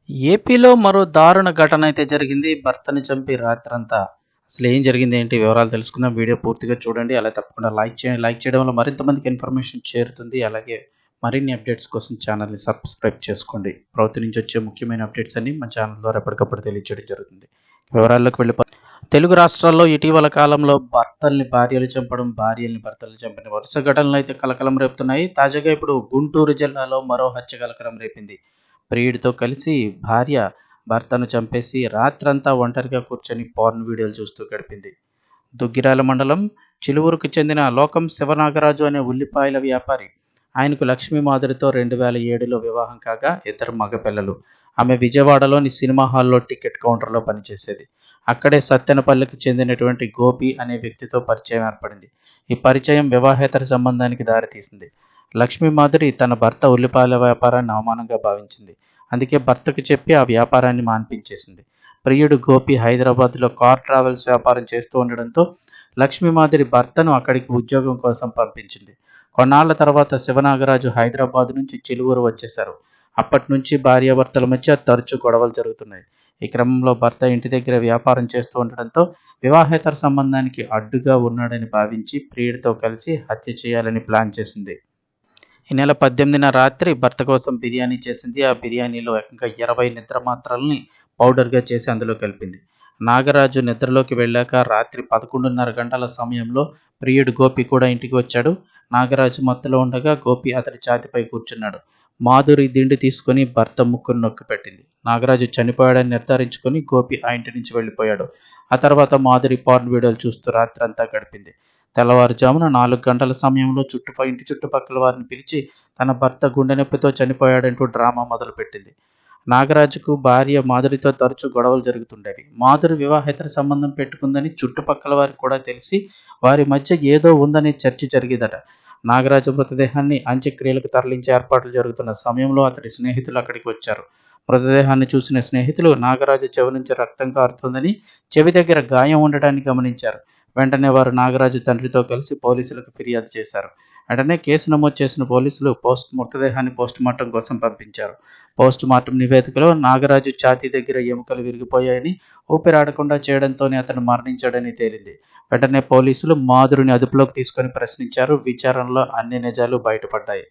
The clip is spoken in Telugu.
ఏపీలో మరో దారుణ ఘటన అయితే జరిగింది. భర్తని చంపి రాత్రంతా అసలు ఏం జరిగింది ఏంటి వివరాలు తెలుసుకుందాం. వీడియో పూర్తిగా చూడండి. అలాగే తప్పకుండా లైక్ చేయండి. లైక్ చేయడం వల్ల మరింత మందికి ఇన్ఫర్మేషన్ చేరుతుంది. అలాగే మరిన్ని అప్డేట్స్ కోసం ఛానల్‌ని సబ్స్క్రైబ్ చేసుకోండి. ప్రభుత్వం నుంచి వచ్చే ముఖ్యమైన అప్డేట్స్ అన్నీ మన ఛానల్ ద్వారా ఎప్పటికప్పుడు తెలియజేయడం జరుగుతుంది. వివరాల్లోకి తెలుగు రాష్ట్రాల్లో ఇటీవల కాలంలో భర్తల్ని భార్యలు చంపడం, భార్యల్ని భర్తలు చంపిన వరుస ఘటనలు అయితే కలకలం రేపుతున్నాయి. తాజాగా ఇప్పుడు గుంటూరు జిల్లాలో మరో హత్య కలకలం రేపింది. ప్రియుడితో కలిసి భార్య భర్తను చంపేసి రాత్రంతా ఒంటరిగా కూర్చొని పోర్న్ వీడియోలు చూస్తూ గడిపింది. దుగ్గిరాల మండలం చిలువురుకు చెందిన లోకం శివనాగరాజు అనే ఉల్లిపాయల వ్యాపారి. ఆయనకు లక్ష్మీ మాధురితో 2007లో వివాహం కాగా ఇద్దరు మగపిల్లలు. ఆమె విజయవాడలోని సినిమా హాల్లో టికెట్ కౌంటర్లో పనిచేసేది. అక్కడే సత్తెనపల్లికి చెందినటువంటి గోపి అనే వ్యక్తితో పరిచయం ఏర్పడింది. ఈ పరిచయం వివాహేతర సంబంధానికి దారితీసింది. లక్ష్మీ మాధురి తన భర్త ఉల్లిపాయల వ్యాపారాన్ని అవమానంగా భావించింది. అందుకే భర్తకు చెప్పి ఆ వ్యాపారాన్ని మాన్పించేసింది. ప్రియుడు గోపి హైదరాబాద్లో కార్ ట్రావెల్స్ వ్యాపారం చేస్తూ ఉండడంతో లక్ష్మీ మాధురి భర్తను అక్కడికి ఉద్యోగం కోసం పంపించింది. కొన్నాళ్ల తర్వాత శివనాగరాజు హైదరాబాద్ నుంచి చిలువూరు వచ్చేశారు. అప్పటి నుంచి భార్యాభర్తల మధ్య తరచూ గొడవలు జరుగుతున్నాయి. ఈ క్రమంలో భర్త ఇంటి దగ్గర వ్యాపారం చేస్తూ ఉండడంతో వివాహేతర సంబంధానికి అడ్డుగా ఉన్నాడని భావించి ప్రియుడితో కలిసి హత్య చేయాలని ప్లాన్ చేసింది. ఈ నెల 18న రాత్రి భర్త కోసం బిర్యానీ చేసింది. ఆ బిర్యానీలో ఏకంగా 20 నిద్ర మాత్రల్ని పౌడర్‌గా చేసి అందులో కలిపింది. నాగరాజు నిద్రలోకి వెళ్ళాక రాత్రి 11:30 గంటల సమయంలో ప్రియుడు గోపి కూడా ఇంటికి వచ్చాడు. నాగరాజు మత్తులో ఉండగా గోపి అతడి ఛాతీపై కూర్చున్నాడు. మాధురి దిండు తీసుకొని భర్త ముక్కును నొక్కిపెట్టింది. నాగరాజు చనిపోయాడని నిర్ధారించుకొని గోపి ఆ ఇంటి నుంచి వెళ్ళిపోయాడు. ఆ తర్వాత మాధురి పోర్న్ వీడియోలు చూస్తూ రాత్రంతా గడిపింది. తెల్లవారుజామున 4 గంటల సమయంలో ఇంటి చుట్టుపక్కల వారిని పిలిచి తన భర్త గుండె నొప్పితో చనిపోయాడంటూ డ్రామా మొదలుపెట్టింది. నాగరాజుకు భార్య మాధురితో తరచూ గొడవలు జరుగుతుండేవి. మాధురి వివాహేతర సంబంధం పెట్టుకుందని చుట్టుపక్కల వారికి కూడా తెలిసి వారి మధ్య ఏదో ఉందనే చర్చ జరిగేదట. నాగరాజు మృతదేహాన్ని అంత్యక్రియలకు తరలించే ఏర్పాట్లు జరుగుతున్న సమయంలో అతడి స్నేహితులు అక్కడికి వచ్చారు. మృతదేహాన్ని చూసిన స్నేహితులు నాగరాజు చెవి నుంచి రక్తం కారుతోందని, చెవి దగ్గర గాయం ఉండటాన్ని గమనించారు. వెంటనే వారు నాగరాజు తండ్రితో కలిసి పోలీసులకు ఫిర్యాదు చేశారు. వెంటనే కేసు నమోదు చేసిన పోలీసులు మృతదేహాన్ని పోస్టుమార్టం కోసం పంపించారు. పోస్టుమార్టం నివేదికలో నాగరాజు ఛాతీ దగ్గర ఎముకలు విరిగిపోయాయని, ఊపిరాడకుండా చేయడంతోనే అతను మరణించాడని తేలింది. వెంటనే పోలీసులు మాధురిని అదుపులోకి తీసుకొని ప్రశ్నించారు. విచారణలో అన్ని నిజాలు బయటపడ్డాయి.